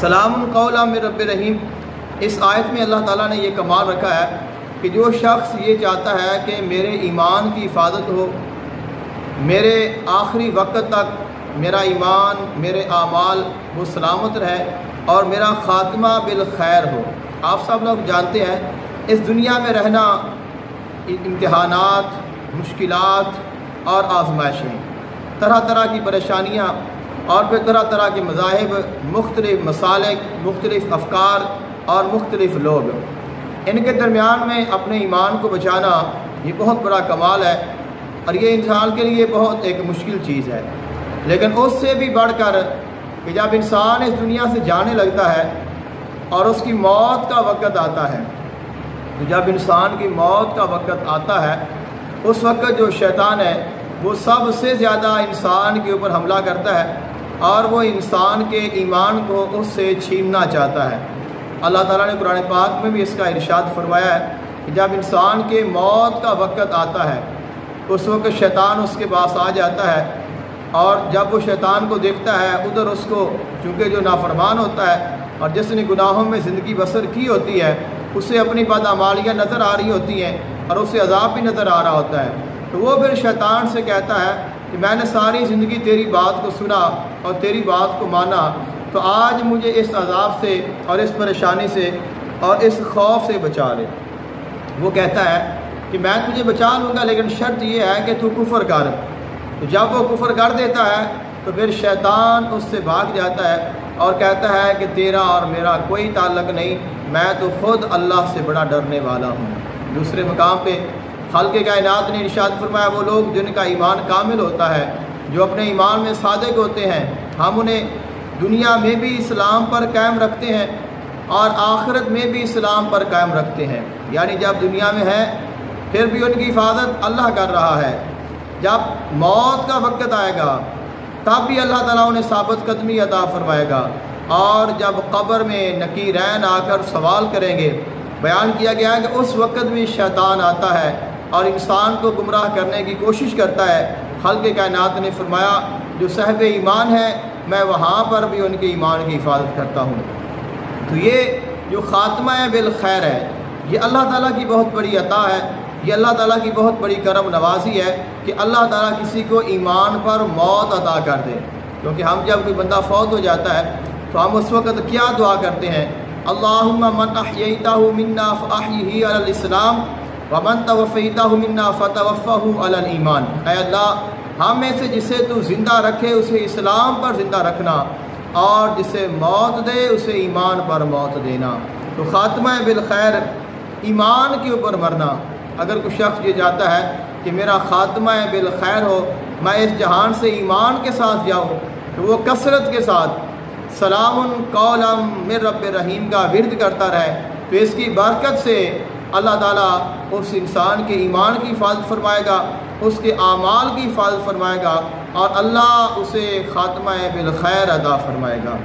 سلام قولا من رب رحیم۔ اس آیت میں اللہ تعالیٰ نے یہ کمال رکھا ہے کہ جو شخص یہ چاہتا ہے کہ میرے ایمان کی حفاظت ہو، میرے آخری وقت تک میرا ایمان، میرے اعمال وہ سلامت رہے اور میرا خاتمہ بالخیر ہو۔ آپ سب لوگ جانتے ہیں اس دنیا میں رہنا امتحانات، مشکلات اور آزمائشیں، طرح طرح کی پریشانیاں اور پھر طرح طرح کے مذاہب، مختلف مسالک، مختلف افکار اور مختلف لوگ، ان کے درمیان میں اپنے ایمان کو بچانا یہ بہت بڑا کمال ہے اور یہ انسان کے لیے بہت ایک مشکل چیز ہے۔ لیکن اس سے بھی بڑھ کر کہ جب انسان اس دنیا سے جانے لگتا ہے اور اس کی موت کا وقت آتا ہے، تو جب انسان کی موت کا وقت آتا ہے اس وقت جو شیطان ہے وہ سب سے زیادہ انسان کے اوپر حملہ کرتا ہے اور وہ انسان کے ایمان کو اس سے چھیننا چاہتا ہے۔ اللہ تعالیٰ نے قرآن پاک میں بھی اس کا ارشاد فرمایا ہے کہ جب انسان کے موت کا وقت آتا ہے اس وقت شیطان اس کے پاس آ جاتا ہے، اور جب وہ شیطان کو دیکھتا ہے ادھر اس کو، چونکہ جو نافرمان ہوتا ہے اور جس نے گناہوں میں زندگی بسر کی ہوتی ہے اسے اپنی بدعمالیاں نظر آ رہی ہوتی ہیں اور اسے عذاب بھی نظر آ رہا ہوتا ہے، تو وہ پھر شیطان سے کہتا ہے کہ میں نے ساری زندگی تیری بات کو سنا اور تیری بات کو مانا، تو آج مجھے اس عذاب سے اور اس پریشانی سے اور اس خوف سے بچا لے۔ وہ کہتا ہے کہ میں تجھے بچا لوں گا لیکن شرط یہ ہے کہ تو کفر کر۔ تو جب وہ کفر کر دیتا ہے تو پھر شیطان اس سے بھاگ جاتا ہے اور کہتا ہے کہ تیرا اور میرا کوئی تعلق نہیں، میں تو خود اللہ سے بڑا ڈرنے والا ہوں۔ دوسرے مقام پہ خالق کائنات نے ارشاد فرمایا وہ لوگ جن کا ایمان کامل ہوتا ہے، جو اپنے ایمان میں صادق ہوتے ہیں، ہم انہیں دنیا میں بھی اسلام پر قائم رکھتے ہیں اور آخرت میں بھی اسلام پر قائم رکھتے ہیں۔ یعنی جب دنیا میں ہے پھر بھی ان کی حفاظت اللہ کر رہا ہے، جب موت کا وقت آئے گا تب بھی اللہ تعالیٰ انہیں ثابت قدمی عطا فرمائے گا، اور جب قبر میں نکیرین آ کر سوال کریں گے، بیان کیا گیا ہے کہ اس وقت بھی شیطان آتا ہے اور انسان کو گمراہ کرنے کی کوشش کرتا ہے۔ خالق کائنات نے فرمایا جو صاحب ایمان ہے میں وہاں پر بھی ان کے ایمان کی حفاظت کرتا ہوں۔ تو یہ جو خاتمہ بالخیر ہے یہ اللہ تعالیٰ کی بہت بڑی عطا ہے، یہ اللہ تعالیٰ کی بہت بڑی کرم نوازی ہے کہ اللہ تعالیٰ کسی کو ایمان پر موت عطا کر دے۔ کیونکہ ہم جب کوئی بندہ فوت ہو جاتا ہے تو ہم اس وقت کیا دعا کرتے ہیں؟ اللہم من احییتہ منا فاحیہ علی الاسلام ومن توفیتہ منا فتوفہ علی الایمان۔ اے اللہ ہم میں سے جسے تو زندہ رکھے اسے اسلام پر زندہ رکھنا، اور جسے موت دے اسے ایمان پر موت دینا۔ تو خاتمہ بالخیر، ایمان کے اوپر مرنا۔ اگر کوئی شخص یہ چاہتا ہے کہ میرا خاتمہ بالخیر ہو، میں اس جہان سے ایمان کے ساتھ جاؤں، تو وہ کثرت کے ساتھ سلام قولا من رب رحیم کا ورد کرتا رہے، تو اس کی برکت سے اللہ تعالیٰ اس انسان کے ایمان کی حفاظت فرمائے گا، اس کے اعمال کی حفاظت فرمائے گا، اور اللہ اسے خاتمہ بالخیر عطا فرمائے گا۔